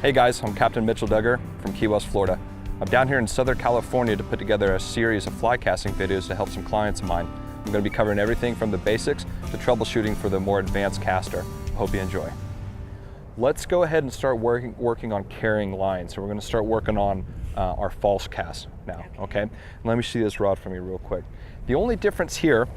Hey guys, I'm Captain Mitchell Duggar from Key West, Florida. I'm down here in Southern California to put together a series of fly casting videos to help some clients of mine. I'm going to be covering everything from the basics to troubleshooting for the more advanced caster. I hope you enjoy. Let's go ahead and start working on carrying lines. So we're going to start working on our false cast now, okay? Let me see this rod from you real quick. The only difference here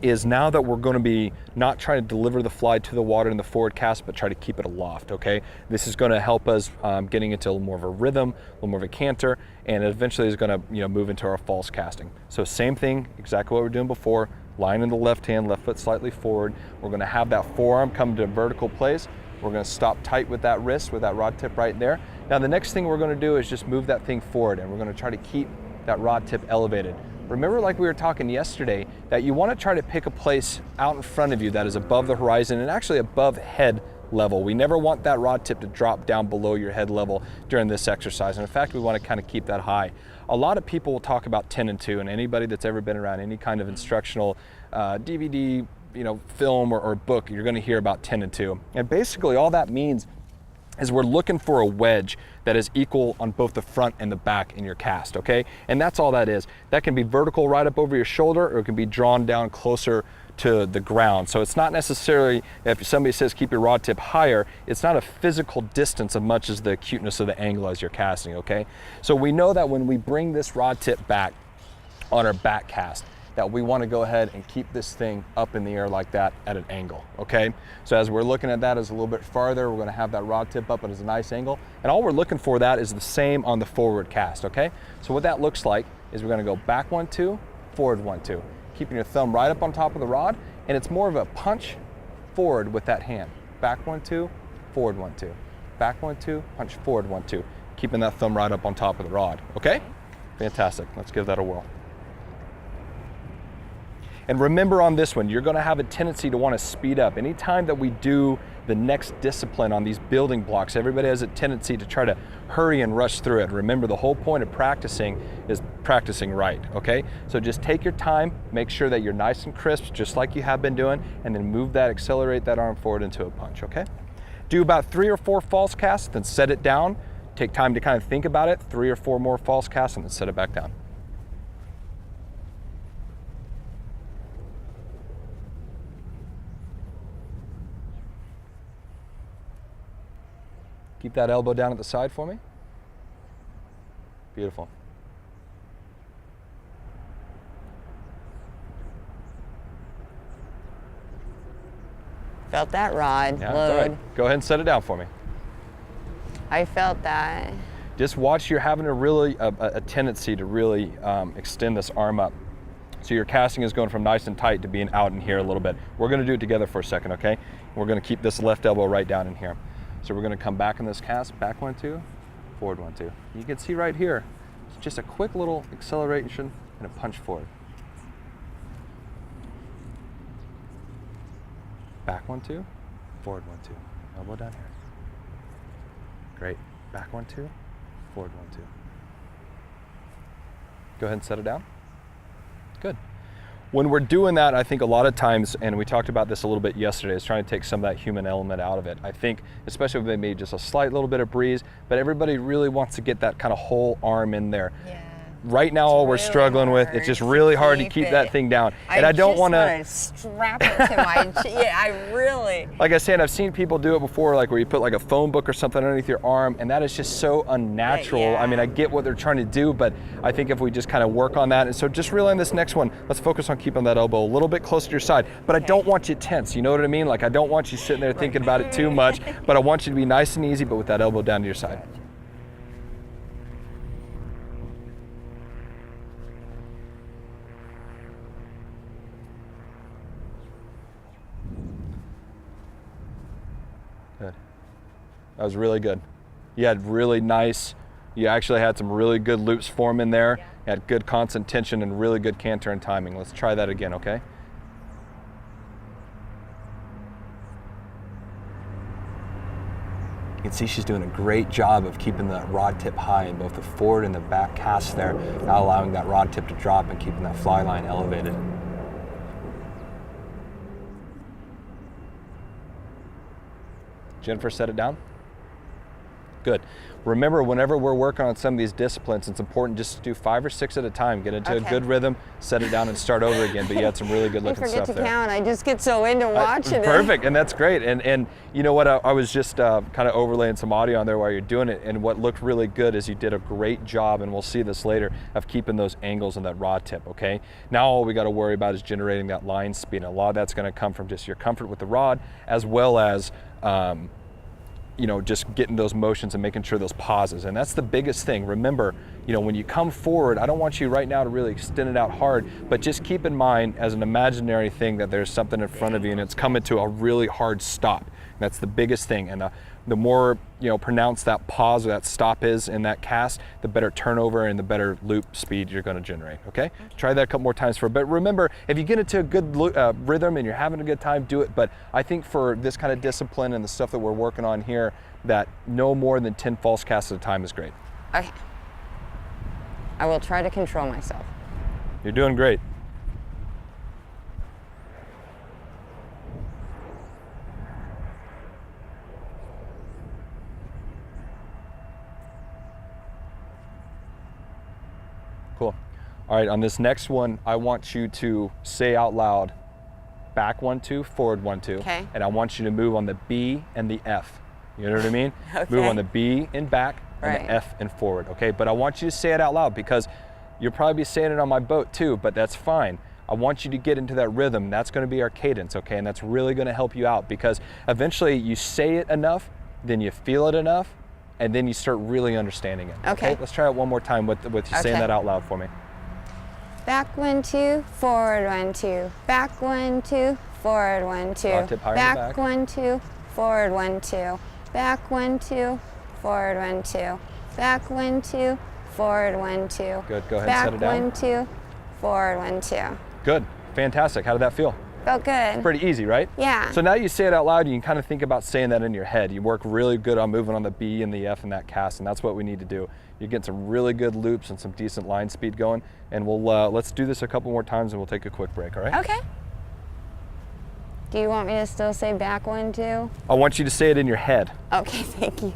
is now that we're going to be not trying to deliver the fly to the water in the forward cast, but try to keep it aloft, okay? This is going to help us getting into a little more of a rhythm, a little more of a canter, and eventually is going to move into our false casting. So same thing, exactly what we're doing before, line in the left hand, left foot slightly forward. We're going to have that forearm come to vertical place. We're going to stop tight with that wrist, with that rod tip right there. Now the next thing we're going to do is just move that thing forward, and we're going to try to keep that rod tip elevated. Remember, like we were talking yesterday, that you want to try to pick a place out in front of you that is above the horizon and actually above head level. We never want that rod tip to drop down below your head level during this exercise. And in fact, we want to kind of keep that high. A lot of people will talk about 10 and 2, and anybody that's ever been around any kind of instructional DVD, film or book, you're going to hear about 10 and 2. And basically all that means is we're looking for a wedge that is equal on both the front and the back in your cast, okay? And that's all that is. That can be vertical right up over your shoulder, or it can be drawn down closer to the ground. So it's not necessarily, if somebody says keep your rod tip higher, it's not a physical distance as much as the acuteness of the angle as you're casting, okay? So we know that when we bring this rod tip back on our back cast, that we want to go ahead and keep this thing up in the air like that at an angle, okay? So as we're looking at that as a little bit farther, we're going to have that rod tip up at a nice angle, and all we're looking for that is the same on the forward cast, okay? So what that looks like is we're going to go back 1, 2, forward 1, 2, keeping your thumb right up on top of the rod, and it's more of a punch forward with that hand. Back 1, 2, forward 1, 2, back 1, 2, punch forward 1, 2, keeping that thumb right up on top of the rod, okay? Fantastic. Let's give that a whirl. And remember on this one, you're going to have a tendency to want to speed up. Anytime that we do the next discipline on these building blocks, everybody has a tendency to try to hurry and rush through it. Remember, the whole point of practicing is practicing right, okay? So just take your time, make sure that you're nice and crisp, just like you have been doing, and then move that, accelerate that arm forward into a punch, okay? Do about 3 or 4 false casts, then set it down. Take time to kind of think about it, 3 or 4 more false casts, and then set it back down. Keep that elbow down at the side for me. Beautiful. Felt that rod Yeah, load. all right. Go ahead and set it down for me. I felt that. Just watch, you're having a tendency to really extend this arm up. So your casting is going from nice and tight to being out in here a little bit. We're going to do it together for a second, okay? We're going to keep this left elbow right down in here. So we're going to come back in this cast, back 1, 2, forward 1, 2. You can see right here, it's just a quick little acceleration and a punch forward. Back 1, 2, forward 1, 2. Elbow down here. Great. Back 1, 2, forward 1, 2. Go ahead and set it down. Good. When we're doing that, I think a lot of times, and we talked about this a little bit yesterday, is trying to take some of that human element out of it. I think, especially if maybe just a slight little bit of breeze, but everybody really wants to get that kind of whole arm in there. Yeah. Right now, all we're struggling with, it's just really hard to keep that thing down. And I don't want to strap it to my chin. Yeah, I really. Like I said, I've seen people do it before, like where you put like a phone book or something underneath your arm, and that is just so unnatural. Yeah. I mean, I get what they're trying to do, but I think if we just kind of work on that, and so just really on this next one, let's focus on keeping that elbow a little bit closer to your side. But I don't want you tense, you know what I mean? Like I don't want you sitting there thinking about it too much, but I want you to be nice and easy, but with that elbow down to your side. Good. That was really good. You had really nice, you actually had some really good loops form in there. Yeah. You had good constant tension and really good canter and timing. Let's try that again, okay? You can see she's doing a great job of keeping that rod tip high in both the forward and the back cast there, not allowing that rod tip to drop and keeping that fly line elevated. Jennifer, set it down. Good. Remember, whenever we're working on some of these disciplines, it's important just to do 5 or 6 at a time. Get into a good rhythm, set it down, and start over again. But you had some really good looking stuff there. I forget to count. I just get so into watching it. Perfect, and that's great. And you know what? I was just kind of overlaying some audio on there while you're doing it. And what looked really good is you did a great job, and we'll see this later, of keeping those angles on that rod tip. Okay. Now all we got to worry about is generating that line speed. And a lot of that's going to come from just your comfort with the rod, as well as you know, just getting those motions and making sure those pauses. And that's the biggest thing. Remember, you know, when you come forward, I don't want you right now to really extend it out hard, but just keep in mind as an imaginary thing that there's something in front of you and it's coming to a really hard stop. That's the biggest thing. And the more, you know, pronounced that pause or that stop is in that cast, the better turnover and the better loop speed you're going to generate. Okay? Try that a couple more times but remember, if you get into a good rhythm and you're having a good time, do it. But I think for this kind of discipline and the stuff that we're working on here, that no more than 10 false casts at a time is great. Okay. I will try to control myself. You're doing great. Cool. All right, on this next one, I want you to say out loud, back 1, 2, forward 1, 2. Okay. And I want you to move on the B and the F. You know what I mean? Okay. Move on the B and back and the F and forward, okay? But I want you to say it out loud because you'll probably be saying it on my boat too, but that's fine. I want you to get into that rhythm. That's gonna be our cadence, okay? And that's really gonna help you out because eventually you say it enough, then you feel it enough, and then you start really understanding it. Okay. Let's try it one more time with you saying that out loud for me. Back 1, 2, forward 1, 2. Back 1, 2, forward 1, 2. Rod tip higher in the back. 1, 2, forward 1, 2. Back 1, 2, forward 1, 2. Back 1, 2, forward 1, 2. Good. Go ahead and set it down. Back 1, 2, forward 1, 2. Good. Fantastic. How did that feel? Felt good. Pretty easy, right? Yeah. So now you say it out loud, you can kind of think about saying that in your head. You work really good on moving on the B and the F in that cast, and that's what we need to do. You get some really good loops and some decent line speed going, and we'll let's do this a couple more times and we'll take a quick break, all right? Okay. Do you want me to still say back 1, 2? I want you to say it in your head. Okay, thank you.